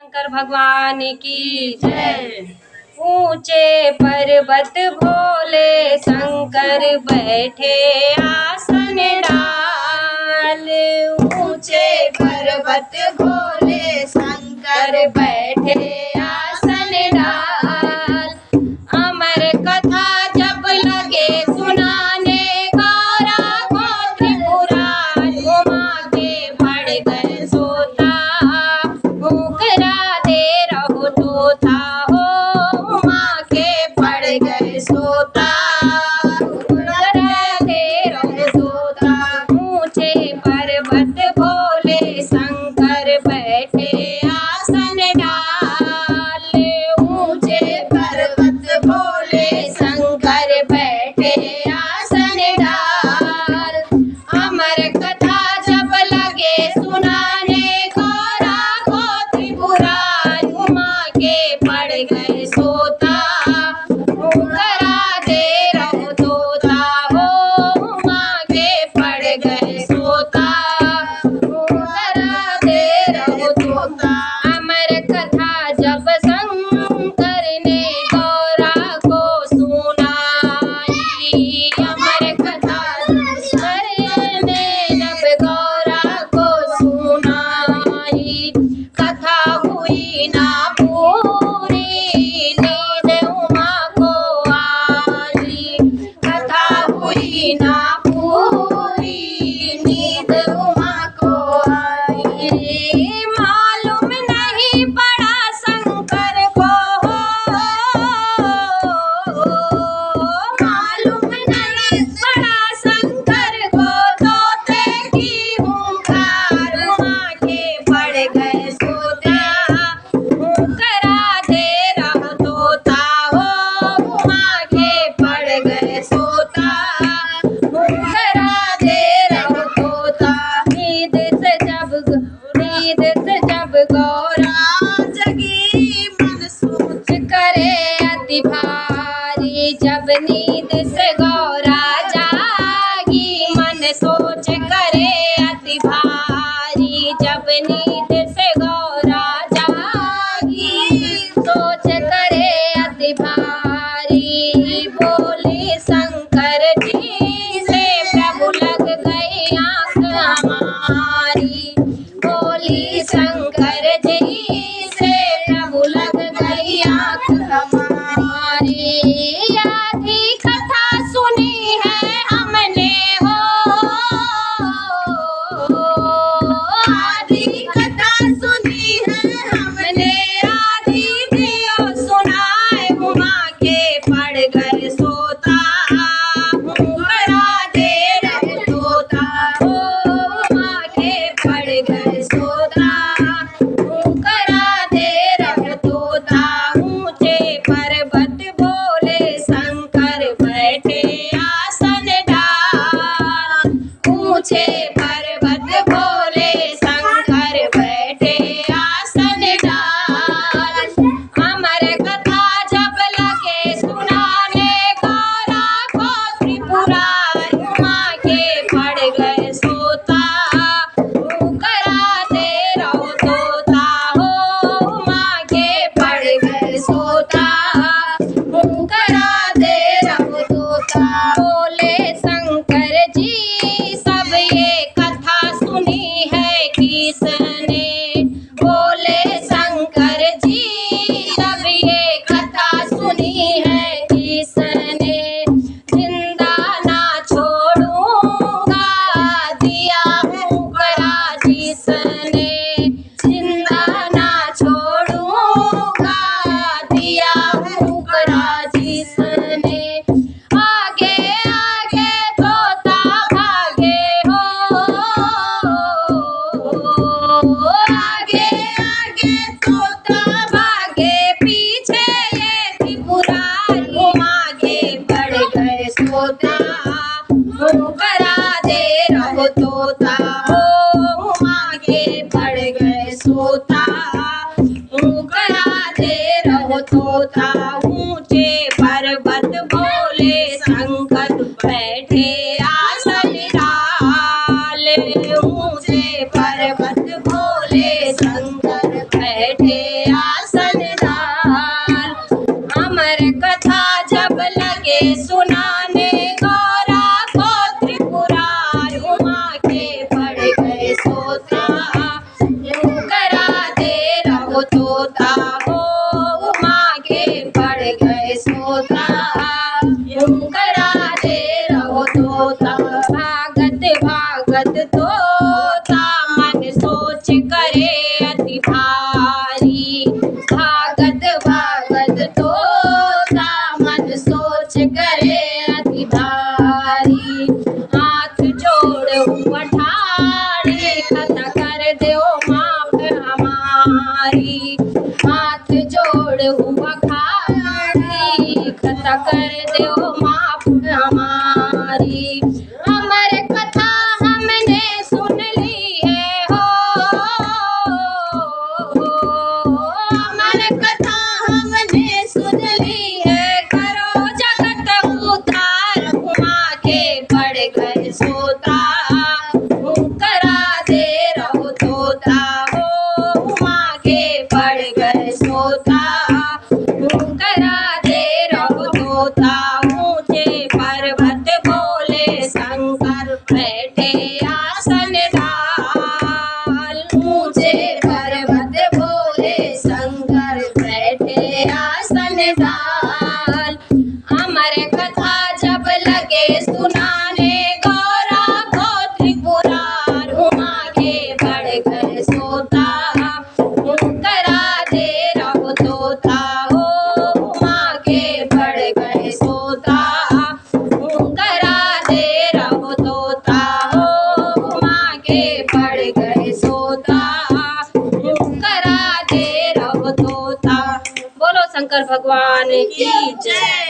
शंकर भगवान की जय। ऊंचे पर्वत भोले शंकर बैठे आसन डाल। ऊंचे पर्वत भोले शंकर बैठे आसन डाल। अमर कथा जब लगे सुनाने गौरा को त्रिपुरारी उमा के बढ़ गए सोता। मुकरा दे रहो तोता हो उमा के पड़ गए सोता। मुकरा दे रहो तोता। ऊंचे पर्वत भोले शंकर बैठे आसन डाल। ऊंचे पर्वत भोले शंकर बैठे आसन डाल। अमर कथा जब लगे सुनाने गौरा को त्रिपुरारी उमा के पड़ गए सोता। मुकरा दे रहो तोता हो उमा के पड़ गए सोता। मुकरा दे रहो तोता। अमर कथा जब शंकर ने गौरा को सुनाई। अमर कथा शंकर ने जब गौरा को सुनाई। कथा हुई ना पूरी नींद उमा को आई। कथा हुई ना पूरी नींद उमा को आई। मालूम नहीं पड़ा शंकर को मालूम नहीं पड़ा शंकर को तोते की हुंकार उमा के पड़ गए सोता। मुकरा दे रहो तोता हो उमा के पड़ गए सोता। मुकरा दे रहो तोता। नींद से जब गौरा जगी मन सोच करे अति भारी। जब नींद से गौरा जागी मन सोच करे अति भारी। जब नींद से गौरा जागी सोच करे अति भारी। बोले शंकर जी से प्रभु लग गई आँख हमारी। बोली शंकर जी से प्रभु लग गई आँख हमारी। आधी कथा सुनी है हमने हो आधी कथा सुनी है हमने। आधी दियो सुनाए उमा के पड़ गए सोता। मुकरा दे रहो तोता हो उमा के पड़ गए सोता। मुकरा दे रहो तोता। ऊंचे पर्वत भोले शंकर बैठे आसन डाल। ऊंचे पर्वत भोले शंकर बैठे आसन डाल। अमर कथा जब लगे सुनाने गौरा को त्रिपुरारी उमा के पड़ गए सोता। मुकरा दे रहो तोता हो उमा के पड़ गए सोता। मुकरा दे रहो तोता। बोले शंकर जी सब ये कथा सुनी है किसने। बोले शंकर जी सब ये कथा सुनी है किसने। जिंदा ना छोड़ूंगा दिया मुकरा जिसने। जिंदा ना छोड़ूंगा दिया मुकरा जिसने। आगे आगे तोता भागे हो आगे आगे तोता भागे। पीछे ये त्रिपुरारी उमा के पड़ गए सोता। मुकरा दे रहो तोता हो उमा के पड़ गए सोता। मुकरा दे रहो तोता। ऊंचे पर्वत भोले शंकर बैठे आसन डाल। ऊंचे पर्वत भोले शंकर बैठे रहो तोता हो उमा के पड़ गए सोता यूं करा दे रहो तोता भागत भागत तोता मन सोच करे अति भारी भागत भागत तोता मन सोच करे अति भारी हाथ जोड़ हुआ ठाड़ी कथा कर दो माफ हमारी हाथ जोड़ हुआ खाड़ी कथा कर दो माफ हमारी हमारे कथा हमने सुन ली है हो हमारे कथा हमने सुन ली है करो जगत उद्धार उमा के पड़ गए सोता करा दे रहो तोता हो उमा के पड़ गए सोता करा दे रहो तोता ऊंचे पर्वत बोले शंकर बैठे आसन डाल ऊंचे पर्वत बोले शंकर बैठे आसन डाल अमर कथा जब लगे सुनाने गौरा को त्रिपुरार उमा के पड़ गए सोता करा दे रहो तोता हो उमा के पड़ गए सोता करा दे रहो तोता हो उमा के पड़ गए सोता करा दे रहो तोता। बोलो शंकर भगवान की जय।